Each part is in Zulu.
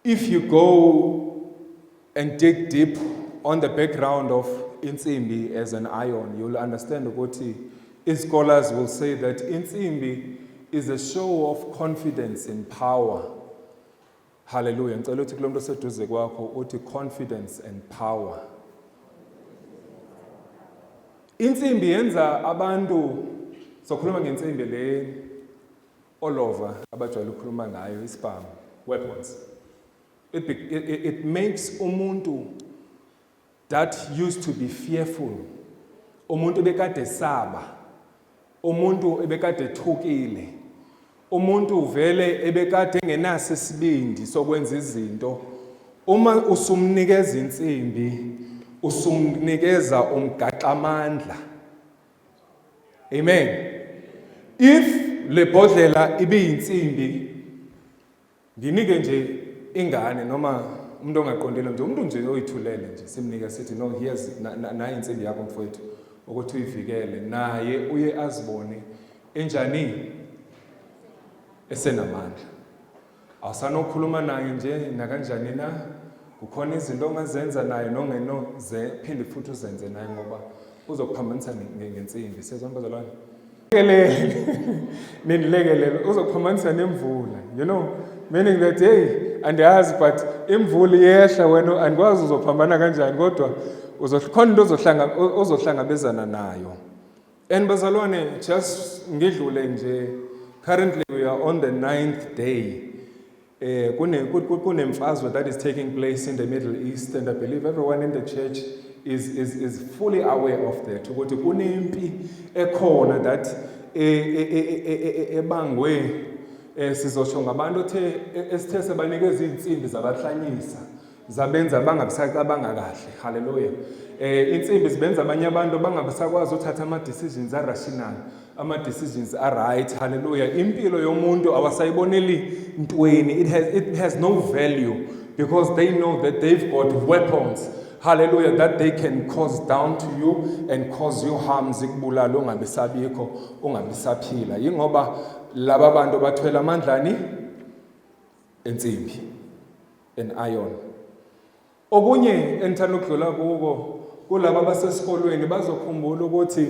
If you go and dig deep on the background of insimbi as an iron, you'll understand ukuthi scholars will say that insimbi is a show of confidence and power. Hallelujah. Ngicela ukuthi kulo muntu oseduze kwakho uthi confidence and power. Insimbi yenza abantu, sokhuluma ngensimbi le all over abajwayele ukukhuluma ngayo, isibhamu, weapons. It makes umuntu that used to be fearful, umuntu ebekade saba, umuntu ebekade thukile, umuntu vele ebekade engenaso isibindi sokwenza izinto, uma usumnikeza insimbi usumnikeza umgaxamandla. Amen. If le bhodlela ibiyinsimbi, nginike nje ingane noma umuntu ongaqondile nje, umuntu nje oyithulele nje, simnika sithi no, here's na insimbi yakho mfowethu ukuthi uyivikele, naye uye azibone enjani, esenamandla. Awusanokhuluma naye nje nakanjani na, kukhona izinto ongazenza naye nongenoze phinde futhi uzenze naye ngoba uzokuphambanisa ngensimbi. Siyazwana bazalwane, nilekelele uzokuphambanisa nemvula, you know, meaning that hey, andiyazi but imvula iyehla wena andikwazi uzophambana kanjani kodwa uzokhona into ozohlangabezana nayo. And bazalwane, just ngidlule nje, currently we are on the 9th day. Kunemfazwe that is taking place in the Middle East, and I believe everyone in the church is fully aware of that. Ukuthi kunempi ekhona that ebangwe sizosho ngabantu esithe sebanikeza izinsimbi zabahlanyisa zabenza bangabisacabanga kahle. Hallelujah. Insimbi zibenza abanye abantu bangabisakwazi uthatha ama decisions rational, ama decisions right. Hallelujah. Impilo yomuntu awasayiboneli ntweni, it has no value because they know that they've got weapons. Hallelujah, that they can cause down to you and cause you harm, zikubulala ungabisabikho ungabisaphila. Yingoba laba bantu bathwele amandlani ensimbi, an iron. Okunye enthanda ukudlula kuko kulabo abasesikolweni bazokhumbula ukuthi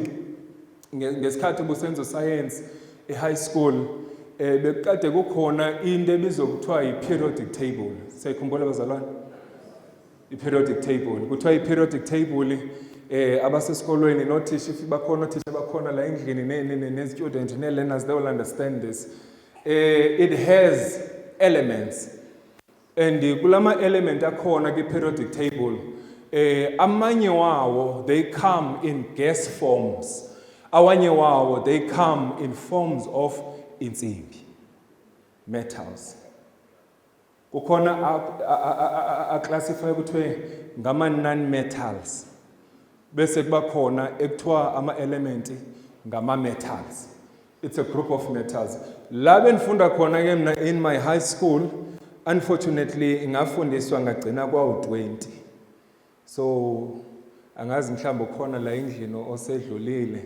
ngesikhathi busenzo science e-high school bekade kukhona into ebizwa kuthiwa i-periodic table. Sayikhumbula bazalwane? I-periodic table. Kuthiwa i-periodic table abasesikolweni nothisha if bakhona othisha bakhona la endlini ne-student ne-learners, they will understand this. It has elements. And kulama element akhona ki-periodic table, amanye wawo they come in gas forms, awanye wawo they come in forms of insimbi, metals. Kukhona a classify kuthiwe ngama non-metals, bese kuba khona ekuthiwa ama-elementi ngama-metals. It's a group of metals. La benifunda khona ke mina in my high school, unfortunately ngafundiswa ngagcina kwawu-20. So angazi mhlawumbe ukhona la endlini osedlulile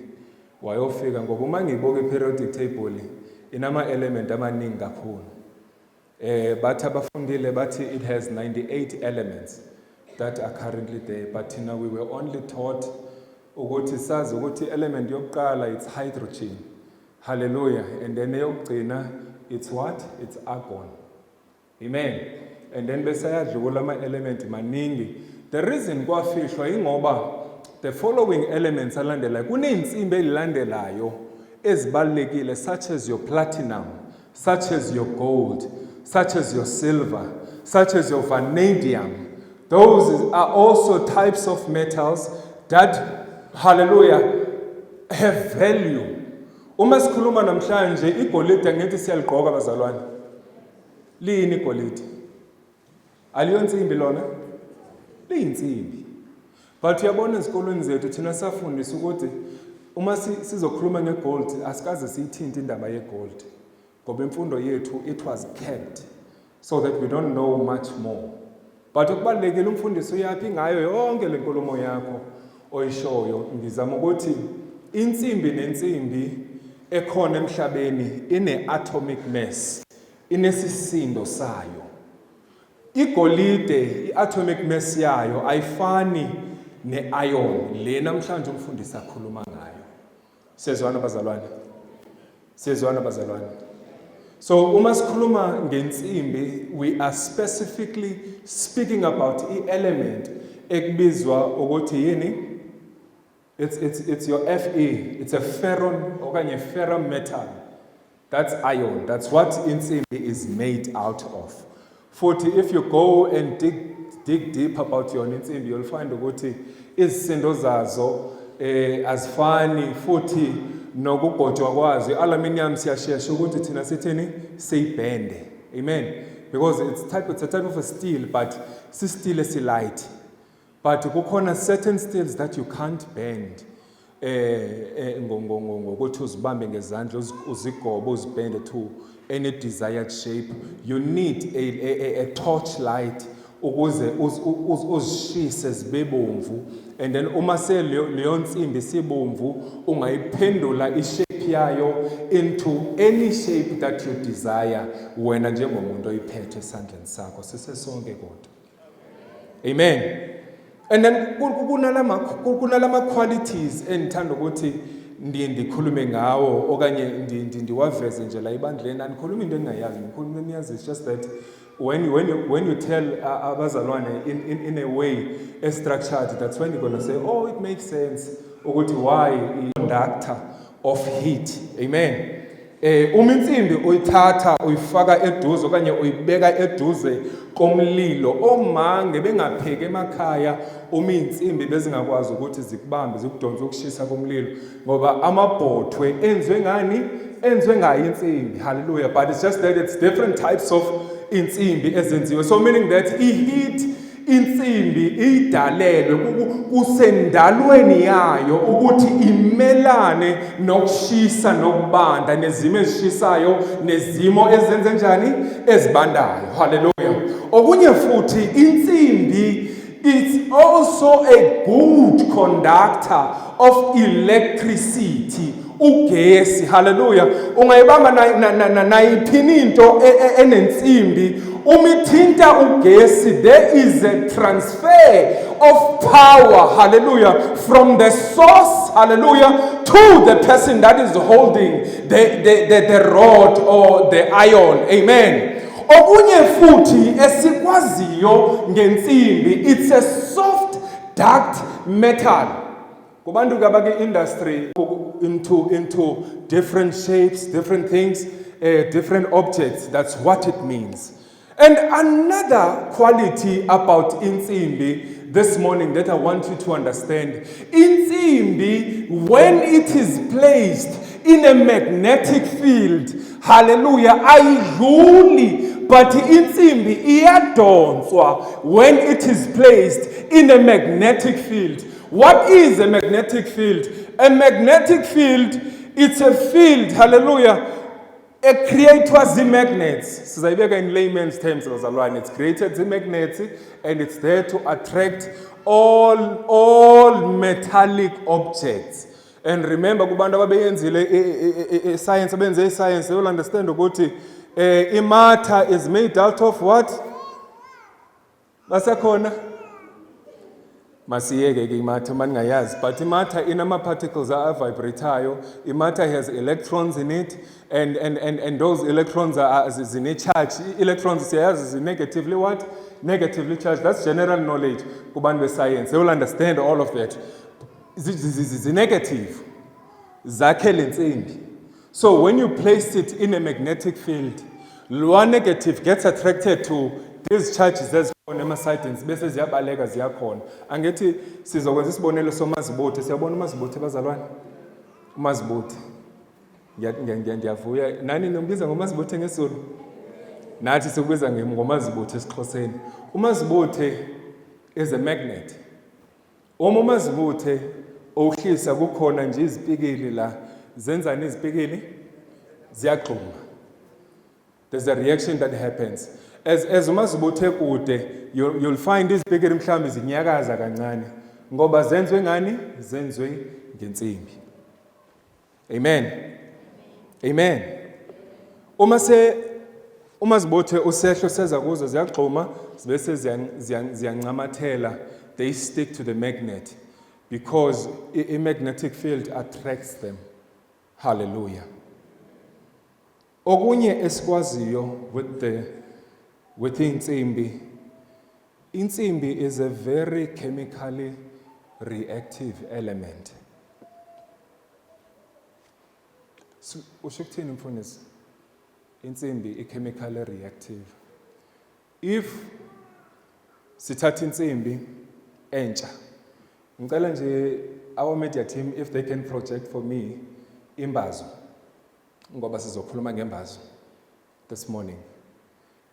wayofika ngoba uma ngiyibuka i-periodic table inama-element amaningi kakhulu. Bathi abafundile bathi it has 98 elements that are currently there, but now we were only taught ukuthi sazi ukuthi element yokuqala it's hydrogen. Hallelujah. And then eyokugcina it's what? It's argon. Amen. And then besayadlula ama-element maningi. The reason kwafihlwa ingoba the following elements alandelayo, kuney'nsimbi ezilandelayo ezibalulekile, such as your platinum, such as your gold, such as your silver, such as your vanadium. Those are also types of metals that, hallelujah, have value. Uma sikhuluma namhlanje igolide ngithi siyaliqoka bazalwane. Lini igolide? Aliyonsimbi lona? Liyinsimbi. But uyabona ezikolweni zethu thina safundisa ukuthi uma sizokhuluma ngegold asikaze siyithinte indaba yegold. Ngoba imfundo yethu it was kept so that we don't know much more. But ukubalekile umfundisi uyapi ngayo yonke lenkulumo yakho oyishoyo. Ngizama ukuthi insimbi nensimbi ekhona emhlabeni ine atomic mass, inesisindo sayo. igolide iatomic mass yayo ayifani ne-iron le namhlanje umfundisi akhuluma ngayo. Siyezwana bazalwane? Siyezwana bazalwane? So uma sikhuluma ngensimbi, we are specifically speaking about i-element ekubizwa ukuthi yini? It's your Fe. It's a ferrum metal. That's iron. That's what insimbi is made out of. Futhi, if you go and dig deep about your insimbi, you'll find ukuthi izindo zazo azifani futhi nokugotshwa kwazo. I-aluminium siyashesha ukuthi thina sithini siyibhende. Amen. Because it's a type of a steel, but steel esilight. But kukhona certain steels that you can't bend. Ngokuthi uzibambe ngezandla uzigobe uzibhende to any desired shape. You need a torch light ukuze uzishise zibebomvu, and then uma leyo nsimbi sibomvu ungayiphendula ishape yayo into any shape that you desire wena njengomuntu oyiphethe esandleni sakho sisesonke kodwa. Amen. And then kunalama qualities endithanda ukuthi ndikhulume ngawo okanye ndiwaveze nje la ibandleni. Andikhulumi into engingayazi, ngikhuluma eniyazi. It's just that when you tell abazalwane in a way structured, that's when you're going to say, oh, it makes sense ukuthi why conductor of heat. Amen. Uma insimbi uyithatha uyifaka eduze okanye uyibeka eduze komlilo, omange bengapheke emakhaya uma insimbi bezingakwazi ukuthi zikubambe zikudonsa ukushisa komlilo, ngoba amabhothwe enziwe ngani? Enziwe ngayo insimbi. Hallelujah. But it's just that it's different types of insimbi ezenziwe. So meaning that heat insimbi idalelwe kusendalweni yayo ukuthi imelane nokushisa nokubanda, nezimo ezishisayo nezimo ezenze njani ezibandayo. Hallelujah. Okunye futhi insimbi, it's also a good conductor of electricity, ugesi. Hallelujah. Ungayibamba nayiphini into enensimbi, umithinta ugesi, there is a transfer of power, hallelujah, from the source, hallelujah, to the person that is holding the rod or the iron. Amen. Okunye futhi esikwaziyo ngensimbi, it's a soft duct metal. Kubantu kabake industry into different shapes, different things, different objects. That's what it means. And another quality about insimbi this morning that I want you to understand, insimbi, when it is placed in a magnetic field, hallelujah, ayidluli, but insimbi iyadonswa when it is placed in a magnetic field. What is a magnetic field? A magnetic field, it's a field, hallelujah, created the magnets. So in layman's terms, it's created the magnets, and it's there to attract all metallic objects. And remember, kubantu ababeyenzile science, they will understand ukuthi matter is made out of what? Basakhona? Masiyeke ke matter maningayazi, but matter inama particles vibratayo. Matter has electrons in it, and those electrons are zine charge. Electrons siyazi negatively what? Negatively charged. That's general knowledge kubantu be-science. They will understand all of that. Negative zakhe lensimbi. So when you place it in a magnetic field, lower negative gets attracted to these charges as ema-sidings bese ziyabaleka ziyakhona. Angithi sizokwenza isibonelo somazibuthe. Siyabona umazibuthe bazalwane? Umazibuthe. Ngiyavuya. Nani nombiza ngomazibuthe ngeSotho? Nathi sikubiza ngomazibuthe esiXhoseni. Umazibuthe is a magnet. Uma umazibuthe uhlisa kukhona nje izipikili la. Zenzani izipikili? Ziyagxuma. There's a reaction that happens. As umazibuthe kude, you'll find izipikili mhlawumbe zinyakaza kancane. Ngoba zenzwe ngani? Zenzwe ngensimbi. Amen. Amen. Uma Uma zibothe usehlo seza kuzo ziyagxuma bese ziyancamathela, they stick to the magnet because a magnetic field attracts them. Hallelujah. Okunye esikwaziyo with insimbi. Insimbi is a very chemically reactive element. Usho ukuthini mfundisi? Insimbi is chemically reactive. If sithatha insimbi entsha, ngicela nje our media team if they can project for me imbazo, ngoba sizokhuluma ngembazo this morning.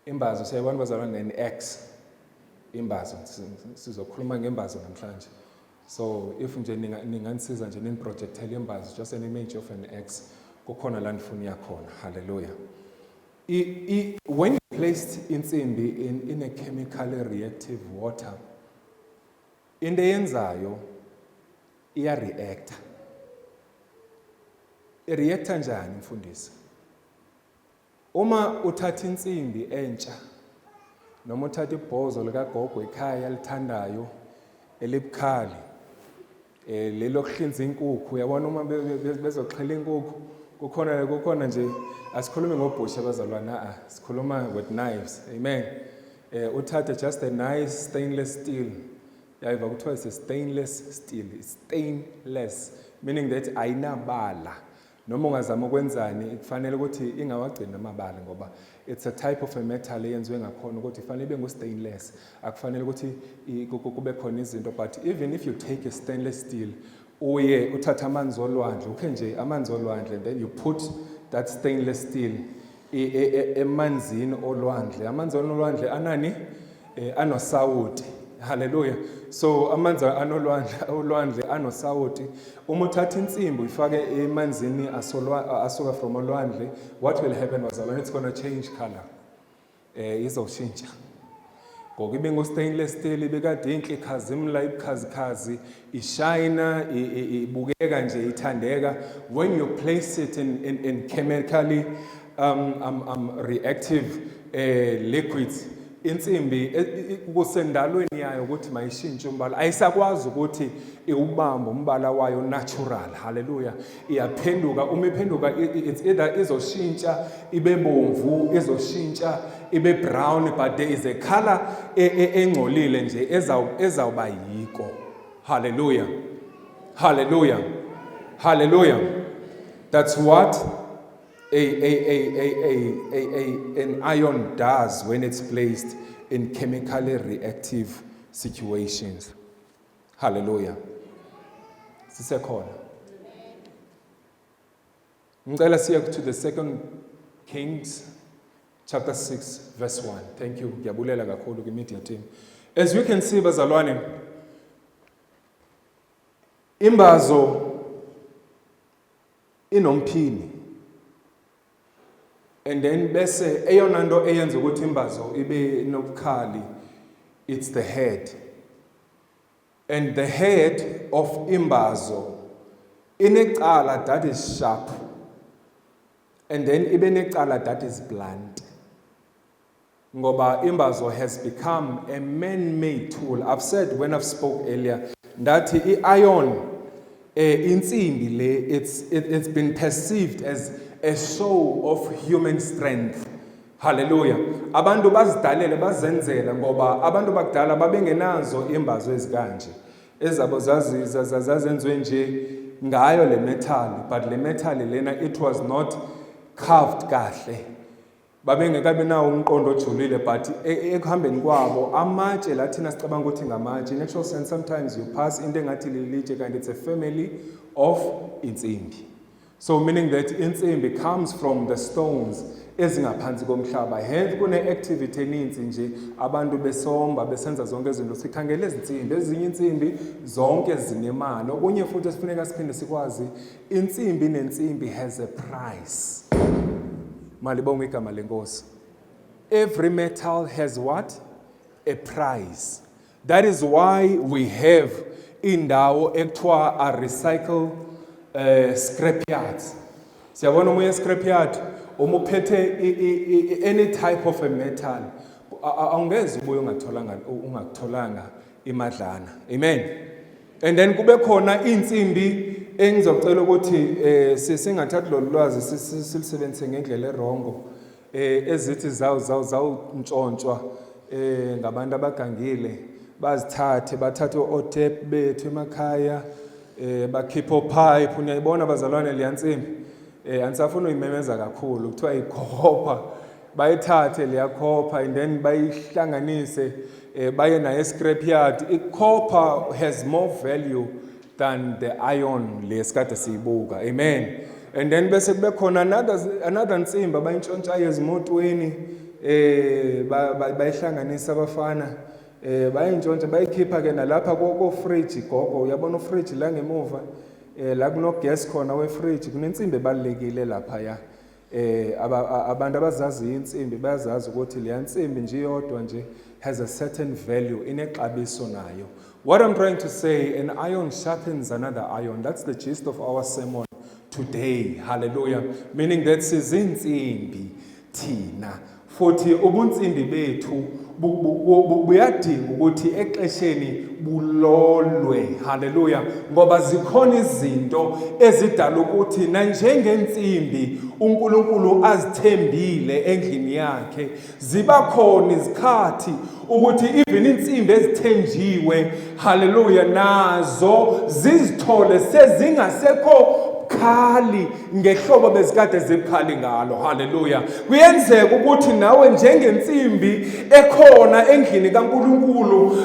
Imbazo siyabona bazalwane ne-X. Imbazo sizokhuluma ngembazo namhlanje. So if nje ninganisiza nje niniprojectele imbazo, just an image of an X, kukhona la nifuna yakhona. Hallelujah. When you placed insimbi in a chemically reactive water, into eyenzayo iya-reacta. I-reacta njani mfundisi? Uma uthatha insimbi entsha, noma uthatha ibhozo likagogo ekhaya lithandayo, elibukhali, lelo kuhlinza inkukhu, uyabona uma bezoxhela inkukhu, kukhona nje asikhulumi ngobhusha abazalwane, sikhuluma with knives. Amen. Uthatha just a nice stainless steel. Yayiva kuthiwa is a stainless steel. It's stainless, meaning that ayinabala. Noma ungazama ukwenzani kufanele ukuthi ingawagcina amabala ngoba it's a type of a metal eyenziwe ngakhona ukuthi ifanele ibe ngu-stainless. Akufanele ukuthi kube khona izinto, but even if you take a stainless steel, uye uthatha amanzi olwandle, ukhe nje amanzi olwandle, and then you put that stainless steel emanzini olwandle. Amanzi olwandle anani? Anosawuti. Hallelujah. So amanzi olwandle anosawuti. Uma uthatha insimbi uyifake emanzini asuka from olwandle, what will happen bazalwane? It's going to change color. Izoshintsha. Ngoba ibe ngu-stainless steel, ibekade inhle ikhazimula ibukhazikhazi, ishayina, ibukeka nje ithandeka. When you place it in chemically reactive liquids, insimbi kusendalweni yayo ukuthi mayishintshe umbala, ayisakwazi ukuthi iubambe umbala wayo natural. Hallelujah. Iyaphenduka, uma iphenduka it's either izoshintsha ibe bomvu, izoshintsha ibe brown, but there is a color engcolile nje ezawuba yiko. Hallelujah. Hallelujah. Hallelujah. That's what an iron does when it's placed in chemically reactive situations. Hallelujah. Sisekhona. Ngicela siye to the 2 Kings chapter 6 verse 1. Thank you. Ngiyabulela kakhulu ku-media team. As we can see bazalwane, imbazo inomphini. And then bese eyona nto eyenza ukuthi imbazo ibe nobukhali, it's the head. And the head of imbazo inecala that is sharp, and then ibe necala that is blunt. Ngoba imbazo has become a man-made tool. I've said when I've spoke earlier that iron, insimbi le, it's been perceived as a show of human strength. Hallelujah. Abantu bazidalele bazenzela ngoba abantu bakudala babengenazo imbazo ezikanje. Ezabo zazenziwe nje ngayo le metal, but le metal lena it was not carved kahle. Babengekabi nawo umqondo ojulile, but ekuhambeni kwabo amatshe lathina sicabanga ukuthi ngamatshe. In actual sense, sometimes you pass into engathi lilitshe and it's a family of insimbi. So meaning that insimbi comes from the stones ezingaphansi komhlaba. Hence kune-activity eninzi nje abantu besomba besenza zonke izinto. Sikhangele izinsimbi, ezinye insimbi zonke zinemali. Okunye futhi esifuneka siphinde sikwazi, insimbi nensimbi has a price. Malibonga igama lenkosi. Every metal has what? A price. That is why we have indawo ekuthiwa a recycle scrap yards. Siyabona uma scrap yard uma uphethe any type of a metal, awungeze ubuye ungakutholanga imadlana. Amen. And then kube khona insimbi engizocela ukuthi singathatha lo lwazi silisebenzise ngendlela erongo, ezithi zawuntshontshwa ngabantu abagangile, bazithathe bathathe otep bethu emakhaya, bakhipha opipe. Uniyayibona bazalwane le nsimbi, anisafuna uyimemeza kakhulu, kuthiwa ikhopha. Bayithathe le yakhopha and then bayihlanganise, baye nayo scrapyard. Copper has more value than the iron le esikade siyibuka. Amen. And then bese kube khona another nsimbi abayintshontshayo ezimotweni, bayihlanganisa abafana, bayintshontsha bayikhipha ke nalapha ko fridge gogo. Uyabona ufridge la ngemuva, la kuno gas khona we fridge, kunensimbi ebalekile lapha ya. Abantu abazazi insimbi bayazazi ukuthi le nsimbi nje yodwa nje has a certain value, inexabiso nayo. What I'm trying to say, an iron sharpens another iron. That's the gist of our sermon today. Hallelujah. Meaning that sizinsimbi thina futhi ubunsimbi bethu buyadinga ukuthi exesheni bulolwe. Hallelujah. Ngoba zikhona izinto ezidala ukuthi na njengensimbi uNkulunkulu azithembile endlini yakhe, ziba khona izikhathi ukuthi even insimbi ezithenjiwe, hallelujah, nazo zizithole sezingasekho khali ngehlobo bezikade zibukhali ngalo. Hallelujah. Kuyenzeka ukuthi nawe njengensimbi ekhona endlini kaNkulunkulu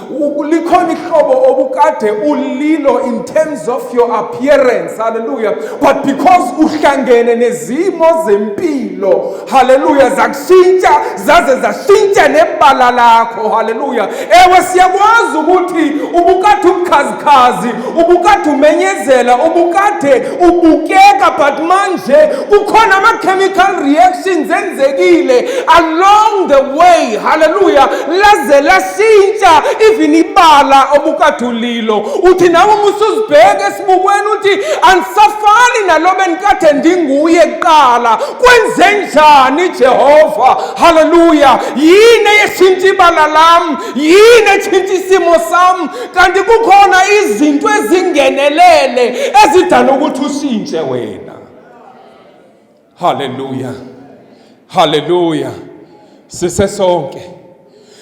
likhona ihlobo obukade ulilo in terms of your appearance. Hallelujah. But because uhlangene nezimo zempilo, hallelujah, zakushintsha zaze zashintsha nebala lakho. Hallelujah. Ewe siyakwazi ukuthi ubukade ubukhazikhazi, ubukade umenyezela, ubukade ukeka, but manje kukhona ama-chemical reactions enzekile along the way. Hallelujah. Laze lashintsha even ibala obukade ulilo. Uthi nawe musuzibheke esibukweni uthi anisafani nalobe nikade ndinguye kuqala. Kwenze njani Jehova? Hallelujah. Yini eshintsha ibala lami? Yini eshintsha isimo sami? Kanti kukhona izinto ezingenelele ezidala ukuthi ushintshe wena. Hallelujah. Hallelujah. Sisesonke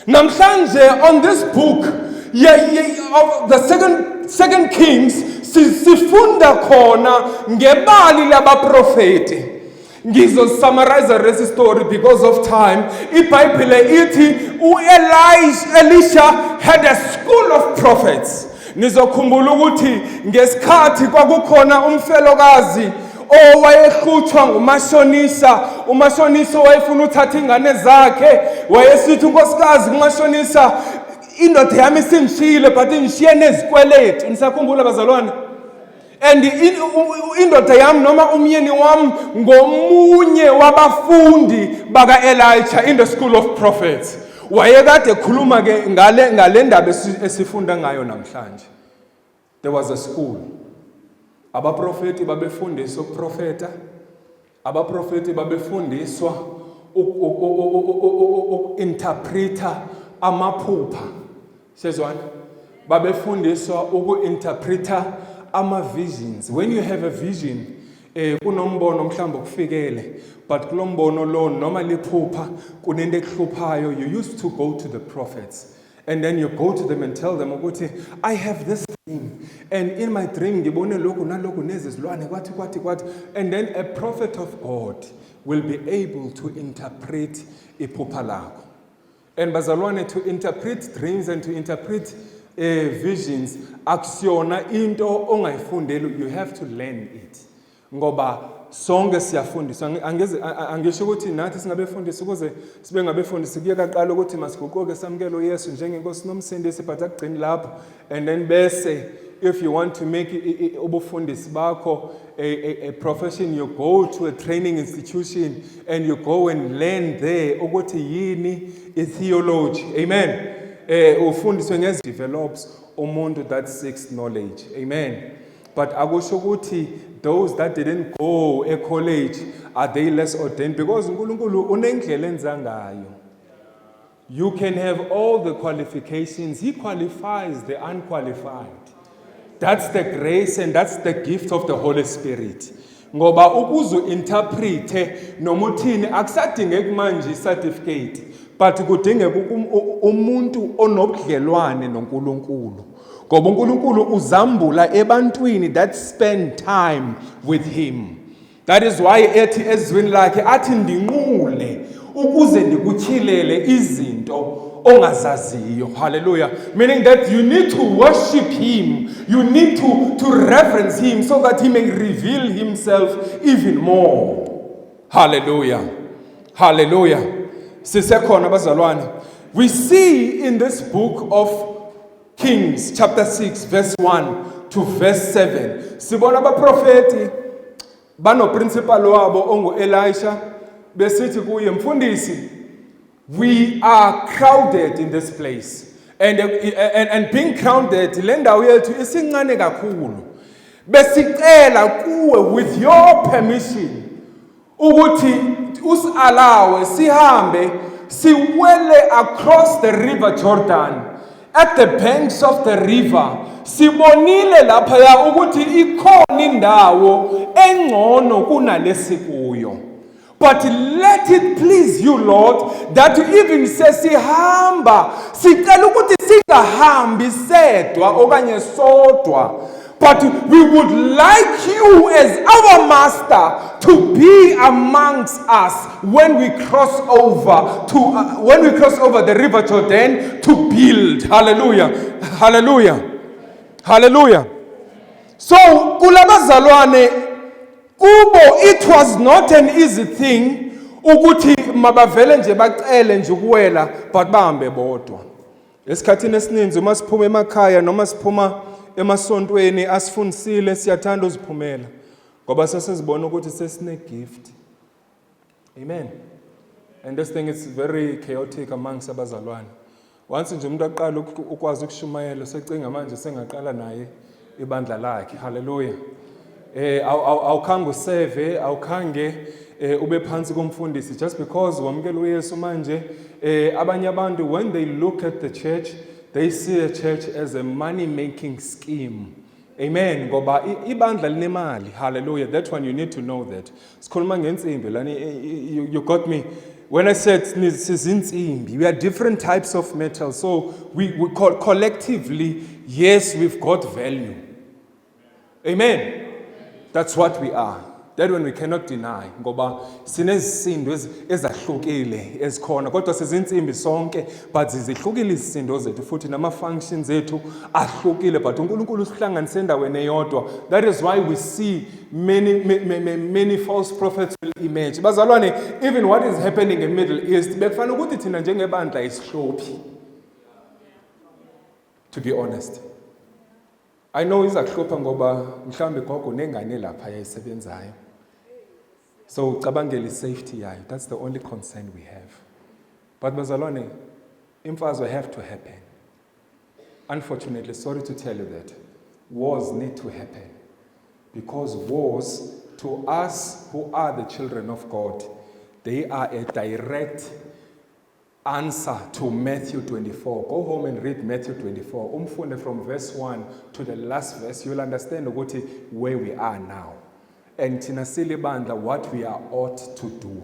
namhlanje on this book of the second Kings sifunda khona ngebali labaprofeti. Ngizosummarize the story because of time. IBhayibheli ithi Elisha had a school of prophets. Nizokhumbula ukuthi ngesikhathi kwakukhona umfelokazi owayehlutshwa ngumashonisa. Umashonisa wayefuna uthatha ingane zakhe, wayesithi unkosikazi kumashonisa, indoda yami singishiyile but ingishiye nezikweletu. Nisakhumbula bazalwane? And indoda yami noma umyeni wami ngomunye wabafundi baka Elijah in the school of prophets. Wayekade ekhuluma ke ngale ndaba esifunda ngayo namhlanje. There was a school. Abaprofeti babefundiswa ukuprofeta. Abaprofeti babefundiswa uku-interpreta amaphupha. Sezwana? Babefundiswa uku-interpreta ama-visions. When you have a vision, kunombono mhlawumbe okufikele, but kulombono lo noma liphupha kunento ekuhluphayo, you used to go to the prophets. And then you go to them and tell them ukuthi I have this dream, and in my dream ngibone lokhu nalokhu nezizilwane kwathi. And then a prophet of God will be able to interpret iphupha lakho. And bazalwane, to interpret dreams and to interpret visions akusiyona into ongayifundeli, you have to learn it. Ngoba sonke siyafundiswa. Angisho ukuthi nathi singabefundisi ukuze sibe ngabefundisi kuye kaqala ukuthi masiguquke samukele uYesu njengenkosi nomsindisi, but akugcini lapho. And then bese if you want to make ubufundisi bakho a profession, you go to a training institution and you go and learn there ukuthi yini theology. Amen. Ufundiswe ngezi develops umuntu that seeks knowledge. Amen. But akusho ukuthi those that didn't go a college are they less ordained? Because uNkulunkulu unendlela enza ngayo. You can have all the qualifications. He qualifies the unqualified. That's the grace and that's the gift of the Holy Spirit. Ngoba ukuzu interprete noma uthini akusadingeki manje certificate, but kudingeka umuntu onobudlelwane noNkulunkulu. Ngoba uNkulunkulu uzambula ebantwini that spend time with him. That is why ethi ezwini lakhe athi ndinqule ukuze ndikutyhilele izinto ongazaziyo. Hallelujah. Meaning that you need to worship him. You need to reverence him so that he may reveal himself even more. Hallelujah. Hallelujah. Sisekhona bazalwane. We see in this book of Kings chapter 6 verse 1 to verse 7. Sibona abaprofeti bano principal wabo ongu Elisha besithi kuye mfundisi, we are crowded in this place. And being crowded, le ndawo yethu isincane kakhulu. Besicela kuwe with your permission ukuthi usallow sihambe siwele across the river Jordan. At the banks of the river, sibonile lapha ukuthi ikhona indawo engcono kunalesikuyo. But let it please you, Lord, that you even say sihamba, sicela ukuthi singahambi sedwa okanye sodwa. But we would like you as our master to be amongst us when we cross over the river Jordan to build. Hallelujah. Hallelujah. Hallelujah. So kulabazalwane kubo it was not an easy thing ukuthi mabavele nje bacele nje ukuwela but bahambe bodwa. Esikhathini esininzi uma siphuma emakhaya noma siphuma emasontweni asifundisile siyathanda uziphumela ngoba sesizibona ukuthi sesine gift. Amen. And this thing is very chaotic amongst abazalwane. Once nje umuntu aqala ukwazi ukushumayela secinga manje sengaqala naye ibandla lakhe. Hallelujah. Awukhange useve, awukhange ube phansi komfundisi just because wamukela uYesu manje. Abanye abantu when they look at the church, they see a church as a money-making scheme. Amen. Ngoba ibandla linemali. Hallelujah. That one you need to know that. Sikhuluma ngensimbi lani, you got me. When I said sizinsimbi, we are different types of metal. So we call collectively, yes, we've got value. Amen. That's what we are. That one we cannot deny. Ngoba sinezisindo ezahlukile ezikhona kodwa sizinsimbi sonke but zihlukile izisindo zethu futhi nama functions ethu ahlukile but uNkulunkulu usihlanganise endaweni eyodwa. That is why we see many false prophets will emerge. Bazalwane, even what is happening in Middle East bekufanele ukuthi thina njengebandla isihluphi. To be honest, I know izakuhlupha ngoba mhlambe gogo nengane lapha yayisebenzayo. So cabangeli safety yayo. That's the only concern we have. But bazalwane, imfazwe have to happen. Unfortunately, sorry to tell you that wars need to happen. Because wars, to us who are the children of God, they are a direct answer to Matthew 24. Go home and read Matthew 24. Umfunde from verse 1 to the last verse. You'll understand where we are now. And thina silibandla what we are ought to do.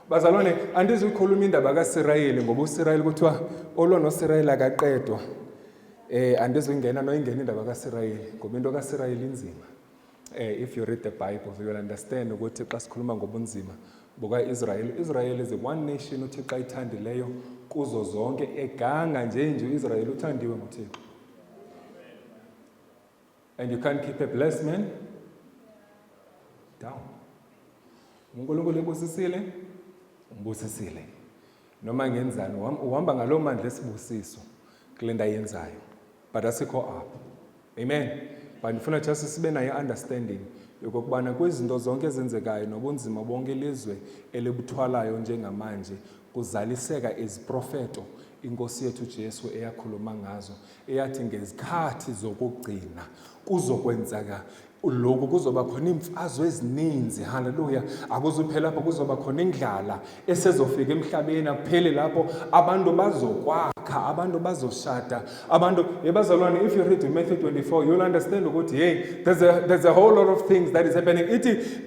Bazalwane, andizukhuluma indaba kaSirayeli ngoba uSirayeli kuthiwa olona uSirayeli akaqedwa. Andizungena noyingena indaba kaSirayeli ngoba into kaSirayeli inzima. If you read the Bible, you will understand ukuthi xa sikhuluma ngobunzima buka-Israel. Israel is the one nation uThixo ayithandileyo kuzo zonke eganga nje uIsrael uthandiwe nguThixo. And you can't keep a blessed man down. uNkulunkulu ebusisile, umbusisile. Noma ngenzani uhamba ngaloo mandla esibusiso kule nto ayenzayo. But asikho up. Amen. But ndifuna just sibe nayo understanding yokubana kwezinto zonke ezenzekayo nobunzima bonke elizwe elibuthwalayo njengamanje kuzaliseka iziprofeto inkosi yethu Jesu eyakhuluma ngazo eyathi ngezikhathi zokugcina kuzokwenzeka lokhu kuzoba khona imfazwe ezininzi, haleluya. Akuzuphela lapho kuzoba khona indlala esezofika emhlabeni, akuphele lapho abantu bazokwakha, abantu bazoshada, abantu yebazalwane. If you read Matthew 24, you'll understand ukuthi hey, there's a whole lot of things that is happening.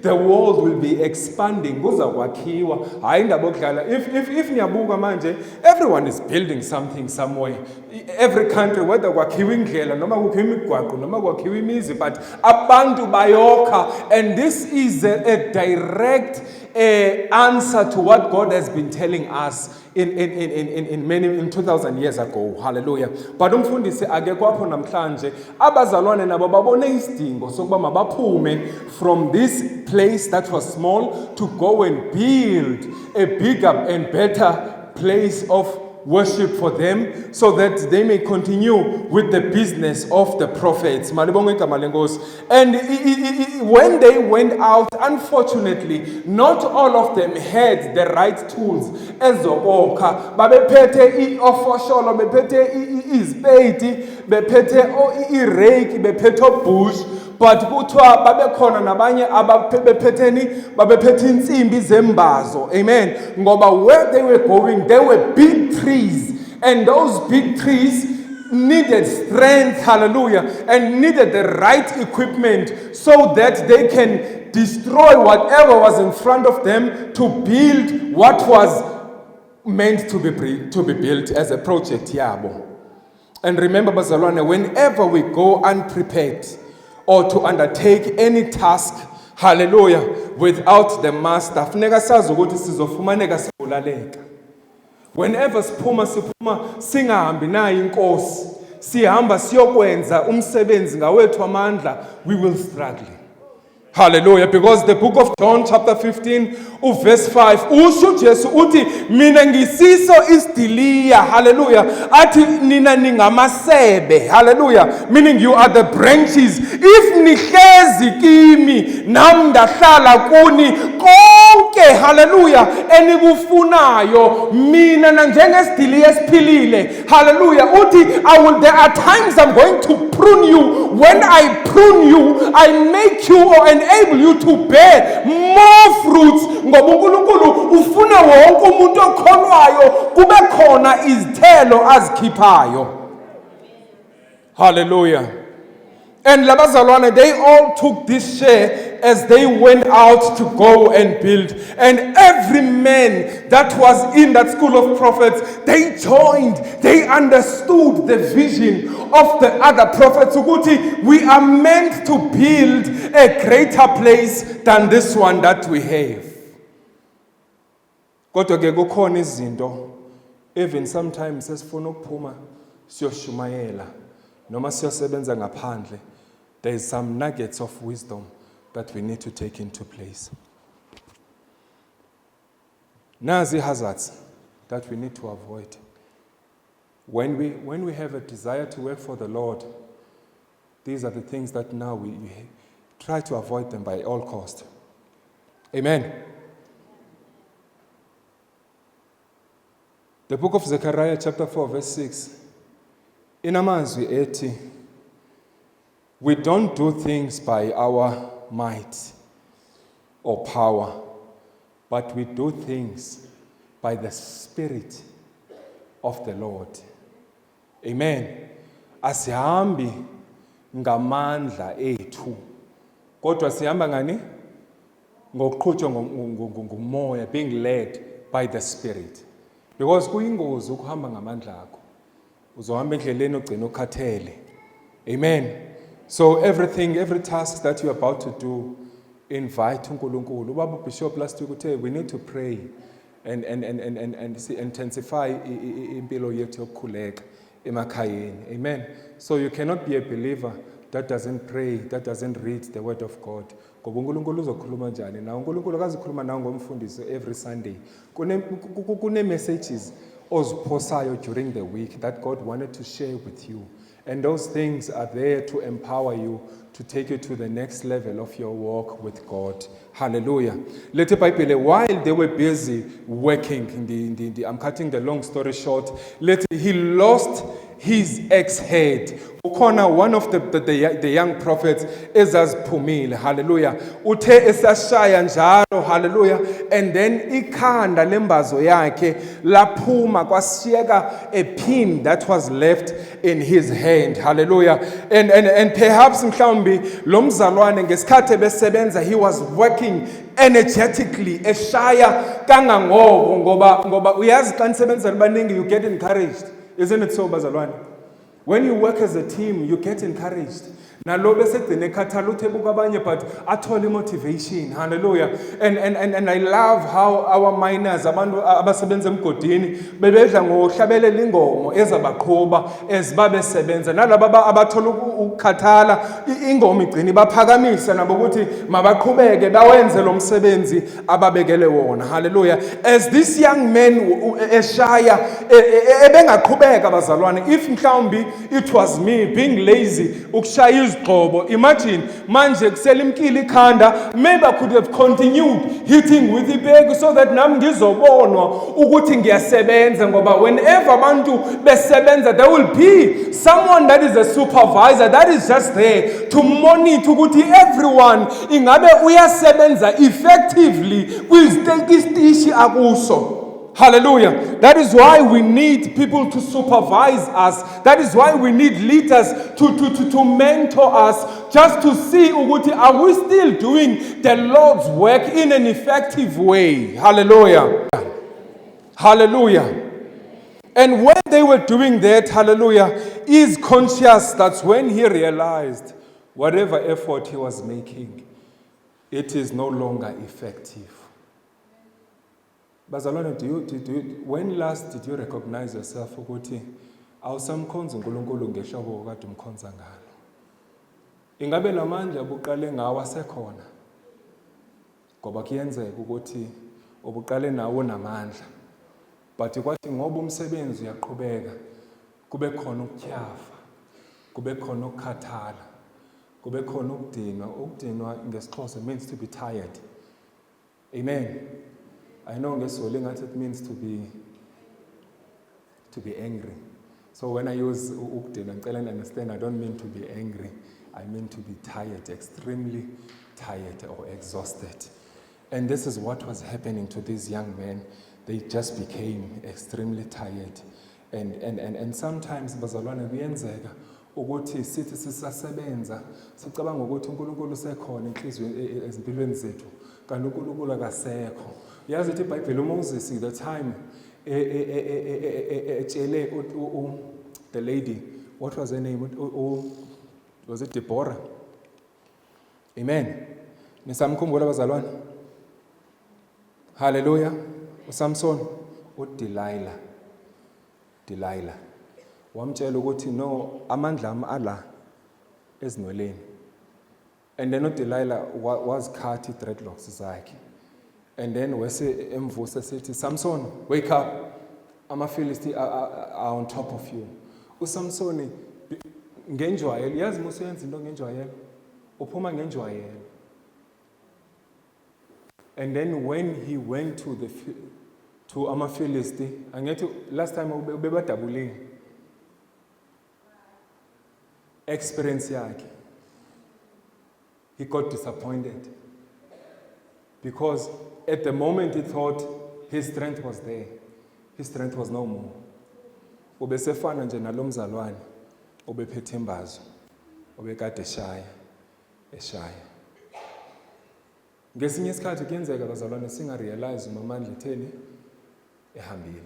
The world will be expanding, kuzakwakhiwa, hayi indaba yokudlala. If niyabuka manje, everyone is building something somewhere. Every country, whether kwakhiwa indlela noma kwakhiwa imigwaqo noma kwakhiwa imizi, but abantu bayokha, and this is a direct answer to what God has been telling us in 2000 years ago. Hallelujah. But umfundisi akekho apho namhlanje, abazalwane nabo babone isidingo sokuba mabaphume from this place that was small to go and build a bigger and better place of worship for them, so that they may continue with the business of the prophets. And when they went out, unfortunately, not all of them had the right tools. Ezoboka, babephethe i-ofosholo, bephethe izipedi, bephethe ireki, bephethe bush. But kuthiwa babekhona nabanye babephethe insimbi zembazo. Amen. Ngoba where they were going, there were big trees, and those big trees needed strength, hallelujah, and needed the right equipment so that they can destroy whatever was in front of them to build what was meant to be built as a project yabo. And remember, bazalwane, whenever we go unprepared or to undertake any task, hallelujah, without the master, funeka sazi ukuthi sizofumaneka sibulaleka. Whenever siphuma singahambi nayo inkosi, sihamba siyokwenza umsebenzi ngawethu amandla, we will struggle. Hallelujah. Because the book of John chapter 15 verse 5, usho Jesu uthi mina ngisiso isidiliya, hallelujah, athi nina ningamasebe, hallelujah, meaning you are the branches. If nihlezi kimi nami ndahlala kuni, konke, hallelujah, enikufunayo mina na njengesidiliya esiphilile, hallelujah, uthi there are times I'm going to prune you. When I prune you, I make you or enable you to bear more fruits. Ngoba uNkulunkulu ufuna wonke umuntu okholwayo kube khona izithelo azikhiphayo. Hallelujah. And labazalwane, they all took this share as they went out to go and build. And every man that was in that school of prophets, they joined. They understood the vision of the other prophets. Uguti, we are meant to build a greater place than this one that we have. Kodwa ke kukhona izinto, even sometimes esifuna ukuphuma siyoshumayela noma siyosebenza ngaphandle, there is some nuggets of wisdom that we need to take into place. Nazi hazards that we need to avoid. When we have a desire to work for the Lord, these are the things that now we try to avoid them by all cost. Amen. The book of Zechariah chapter 4 verse 6. Inamazwi ethi, we don't do things by our might or power, but we do things by the Spirit of the Lord. Amen. Asihambi ngamandla ethu, kodwa sihamba ngani? Ngokuqhutshwa ngumoya, being led by the Spirit. Because kuyingozi ukuhamba ngamandla akho. Uzohamba endleleni ugcina ukhathele. Amen. So every task that you're about to do, invite uNkulunkulu. Ubaba Bishop last week uthe we need to pray and intensify impilo yethu yokukhuleka emakhayeni. Amen. So you cannot be a believer that doesn't pray, that doesn't read the word of God. Ngoba uNkulunkulu uzokhuluma njani nawe? uNkulunkulu akazikhuluma nawe ngomfundiso every Sunday. Kune messages oziphosayo during the week that God wanted to share with you. And those things are there to empower you, to take you to the next level of your walk with God. Hallelujah. Later, while they were busy working, I'm cutting the long story short, later he lost his ex-head, Ukhona one of the young prophets ezaziphumile, hallelujah, uthe esashaya njalo, hallelujah, and then ikhanda lembazo yakhe laphuma kwasiyeka a pin that was left in his hand, hallelujah, and perhaps mhlawumbi lo mzalwane ngesikhathi besebenza he was working energetically, eshaya kangangoko ngoba uyazi xa nisebenzela baningi you get encouraged, isn't it so bazalwane? When you work as a team, you get encouraged. Nalo besegcine ekhathala uthebuka abanye but athole motivation. Hallelujah. And I love how our miners, abantu abasebenza emgodini, bebedla ngohlabelela ingoma ezabaqhuba ezibabesebenza. Nalabo abathola ukukhathala ingoma igcina baphakamisa nabo ukuthi mabaqhubeke bawenze lo msebenzi ababekele wona. Hallelujah. As this young man eshaya ebengaqhubeka bazalwane, if mhlawumbi it was me being lazy ukushaya izigqobo, imagine manje kuselimkile ikhanda, maybe I could have continued hitting with ibheki so that nami ngizobonwa ukuthi ngiyasebenza, ngoba whenever abantu besebenza there will be someone that is a supervisor that is just there to monitor ukuthi everyone ingabe uyasebenza effectively kwisitishi akuso. Hallelujah. That is why we need people to supervise us. That is why we need leaders to mentor us, just to see ukuthi are we still doing the Lord's work in an effective way. Hallelujah. Hallelujah. And when they were doing that, hallelujah, he's conscious. That's when he realized whatever effort he was making, it is no longer effective. Bazalwane, when last did you recognize yourself ukuthi awusamkhonza uNkulunkulu ngehlobo okade umkhonza ngalo? Ingabe namandla obuqale ngawo asekhona? Ngoba kuyenzeka ukuthi obuqale nawo namandla, but kwathi ngoba umsebenzi uyaqhubeka, kube khona ukutyafa, kube khona ukukhathala, kube khona ukudinwa. Ukudinwa ngesiXhosa means to be tired. Amen. I know it means to be angry. So when I use ukudinwa, I understand I don't mean to be angry. I mean to be tired, extremely tired or exhausted. And this is what was happening to these young men. They just became extremely tired. And sometimes bazalwane kuyenzeka ukuthi sithi sisasebenza sicabanga ukuthi uNkulunkulu usekhona enhlizweni ezimpilweni zethu, kanti uNkulunkulu akasekho. Yazi ithi iBhayibheli uMoses the time etshele the lady, what was her name? Was it Deborah? Amen. Nisamkhumbula bazalwane? Hallelujah. uSamson uDelilah. Delilah. Wamtshela ukuthi no, amandla ami ala ezinweleni. And then uDelilah was cut dreadlocks zakhe. And then wese emvusa sithi, Samson, wake up. Ama-Philistines are on top of you. uSamson ngenjwayelo, yazi museyenza into ngenjwayelo, uphuma ngenjwayelo. And then when he went to ama-Philistines, angithi last time ubebadabulile experience yakhe, he got disappointed because at the moment he thought his strength was there, his strength was no more. Ubesefana nje nalo mzalwane obephethe imbazo, obekade eshaya. Ngesinye isikhathi kuyenzeka bazalwane singarealize amandla etheni ehambile.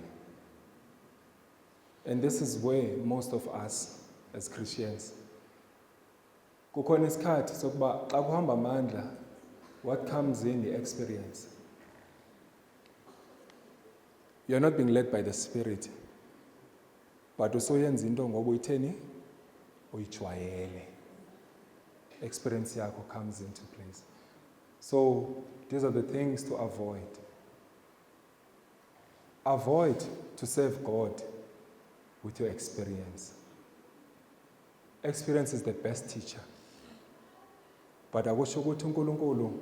And this is where most of us as Christians, kukhona isikhathi sokuba xa kuhamba amandla, what comes in the experience. You're not being led by the Spirit, but usoyenza into ngoba uyitheni uyijwayele. Experience yakho comes into place. So these are the things to avoid. Avoid to serve God with your experience. Experience is the best teacher. But akusho ukuthi uNkulunkulu,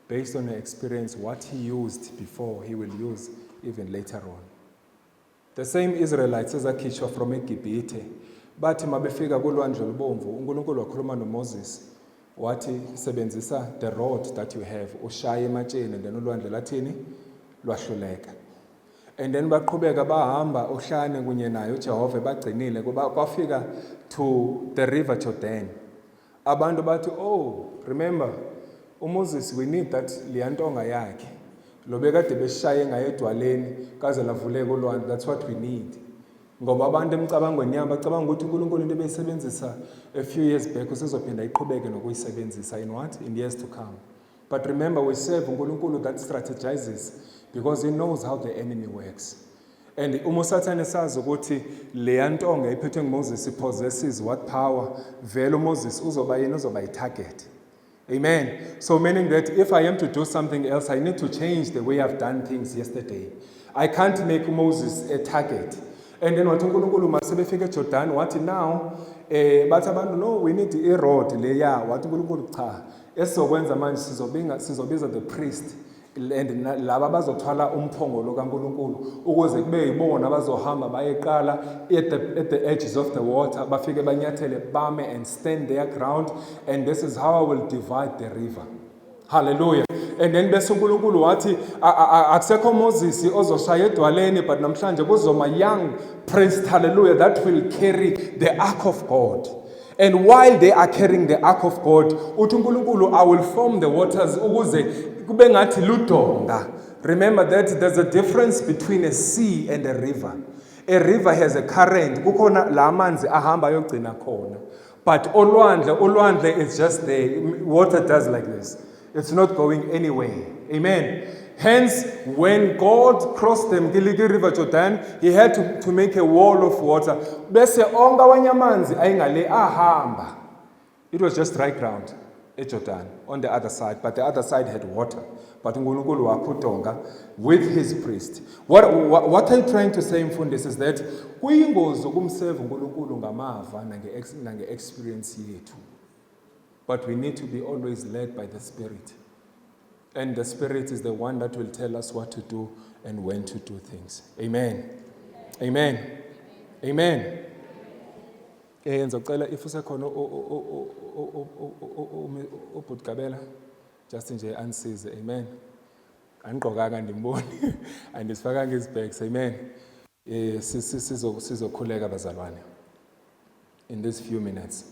based on your experience, what he used before, he will use even later on. The same Israelites ezakhishwa from eGibhithe bathi mabefika kulwandle olubomvu uNkulunkulu wakhuluma noMoses wathi sebenzisa the rod that you have ushaye ematsheni then ulwandle lathini lwahluleka. And then baqhubeka bahamba uhlane kunye naye uJehova bagcinile kwafika to the river Jordan. Abantu bathi oh remember uMoses we need that liyantonga yakhe lo bekade beshaye ngaye edwaleni kaze lavuleka ulwandle, that's what we need. Ngoba abantu emicabangweni yabo bacabanga ukuthi uNkulunkulu into ebeyisebenzisa a few years back usezophinda iqhubeke nokuyisebenzisa in what in years to come. But remember we serve uNkulunkulu that strategizes because he knows how the enemy works. And uma uSathane esazi ukuthi leya ntonga iphethwe nguMoses possesses what power, vele uMoses uzoba yini uzoba itarget. Amen. So meaning that if I am to do something else, I need to change the way I've done things yesterday. I can't make Moses a target. And then wathi uNkulunkulu masebefika eJordan wathi now bathi abantu no we need a rod leya wathi uNkulunkulu cha esizokwenza manje sizobiza the priest and laba bazothwala umphongolo kaNkulunkulu ukuze kube yibona bazohamba bayeqala at the edges of the water bafike banyathele bame and stand their ground, and this is how I will divide the river. Hallelujah. And then bese uNkulunkulu wathi akusekho Moses ozoshaya edwaleni but namhlanje kuzoma young priest, hallelujah, that will carry the ark of God. And while they are carrying the ark of God, uthi uNkulunkulu I will form the waters ukuze kube ngathi ludonga. Remember that there's a difference between a sea and a river. A river has a current, kukhona la manzi ahamba ayogcina khona. But olwandle is just there. Water does like this. It's not going anywhere. Amen. Hence, when God crossed the Mgiligi River Jordan, he had to make a wall of water. Bese onga wanyamanzi ayingale ahamba. It was just dry ground at Jordan on the other side, but the other side had water. But uNkulunkulu wakhutonga with his priest. What I'm trying to say mfundisi is that kuyingozi ukumserve uNkulunkulu ngamava nange experience yethu. But we need to be always led by the Spirit. And the Spirit is the one that will tell us what to do and when to do things. Amen. Amen. Amen. Ngizocela if usekhona uBhutgabela just nje ansize. Amen. Anigqokanga ndimboni andisifakanga izibhekes. Amen. Sizokhuleka bazalwane in these few minutes.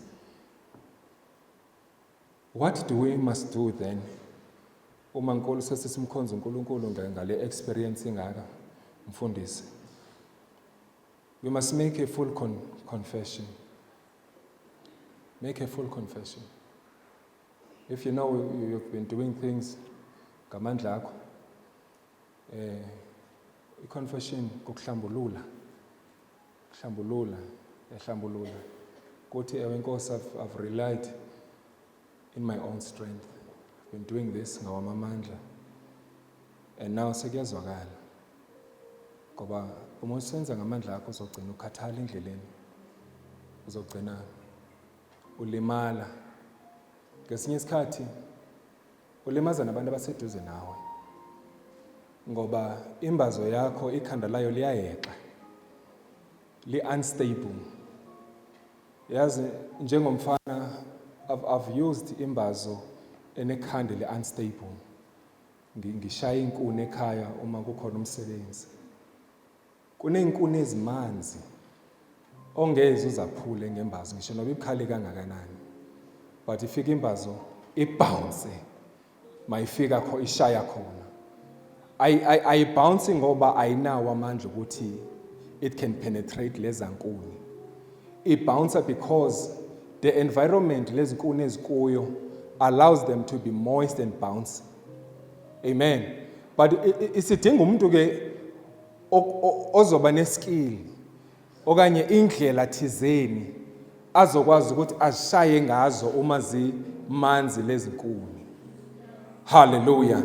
What do we must do then? Uma nkolo sesisimkhonza uNkulunkulu ngale experience ingaka mfundisi. We must make a full confession. Make a full confession. If you know you've been doing things ngamandla akho, i-confession kukuhlambulula. Kuhlambulula. Kuthi ewe Nkosi, I've relied in my own strength. I've been doing this ngawamamandla. And now sekuyazwakala. Ngoba uma usenza ngamandla akho uzogcina ukhathala endleleni. Uzogcina ulimala. Ngesinye isikhathi ulimaza nabantu abaseduze nawe. Ngoba imbazo yakho ikhanda layo liyayeqa. Li-unstable. Yazi njengomfana I've used imbazo enekhanda le-unstable. Ngishaya inkuni ekhaya uma kukhona umsebenzi. Kuney'nkuni ezimanzi ongeze uzaphule ngembazo ngisho noba ibukhali kangakanani. But ifika imbazo ibounce mayifika kho ishaya khona. Ayibounce ngoba ayinawo amandla ukuthi it can penetrate leza nkuni. Ibounce because the environment lezi nkuni ezikuyo allows them to be moist and bounce. Amen. But isidinga umuntu ke ozoba neskill okanye indlela thizeni azokwazi ukuthi ashaye ngazo uma zimanzi lezi nkuni. Hallelujah.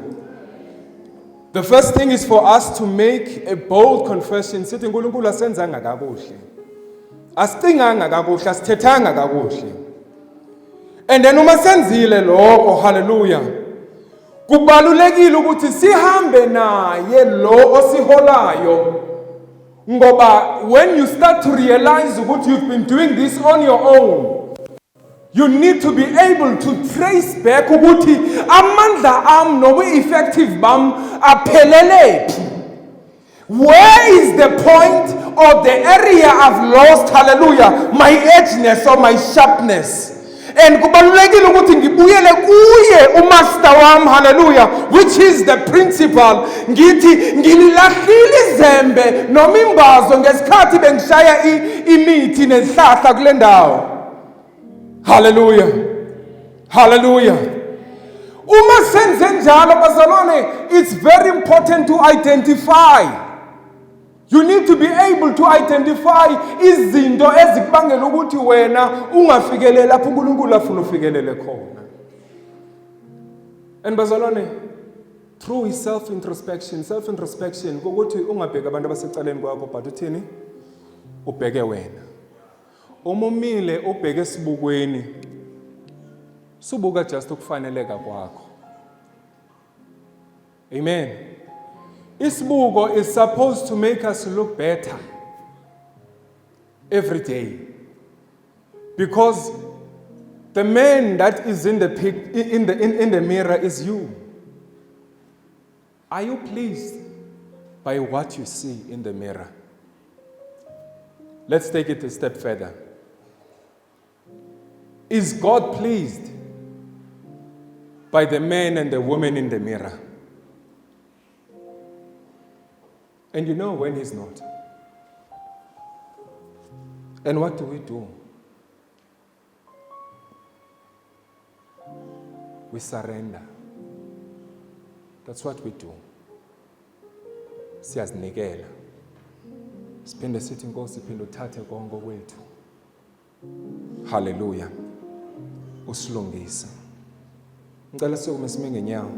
The first thing is for us to make a bold confession. Sithi uNkulunkulu asenzanga kakuhle. Asicinganga kakuhle, asithethanga kakuhle. And then uma senzile lokho, hallelujah. Kubalulekile ukuthi sihambe naye lo osiholayo Ngoba when you start to realize what you've been doing this on your own, you need to be able to trace back ukuthi amandla am nobu-effective bam aphelele. Where is the point or the area I've lost, hallelujah, my edgeness or my sharpness? And kubalulekile ukuthi ngibuyele kuye umaster wam, hallelujah, which is the principal. Ngithi ngililahlile izembe noma imbazo ngesikhathi bengishaya imithi nezihlahla kule ndawo. Hallelujah. Hallelujah. Uma senze njalo bazalwane, it's very important to identify. You need to be able to identify izinto ezikubangela ukuthi wena ungafikeleli lapho uNkulunkulu afuna ufikelele khona. And bazalwane, through his self-introspection ukuthi ungabheki abantu abasecaleni kwakho, but uthini? Ubheke wena. Uma umile ubheke esibukweni, subuka just ukufaneleka kwakho. Amen. Isibuko is supposed to make us look better every day, because the man that is in the mirror is you. Are you pleased by what you see in the mirror? Let's take it a step further. Is God pleased by the man and the woman in the mirror? And you know when he's not. And what do? We surrender. That's what we do. Siyazinikela. Siphinde sithi Nkosi siphinde uthathe konke kwethu. Hallelujah. Usilungise. Ngicela sikume sime ngenyawo.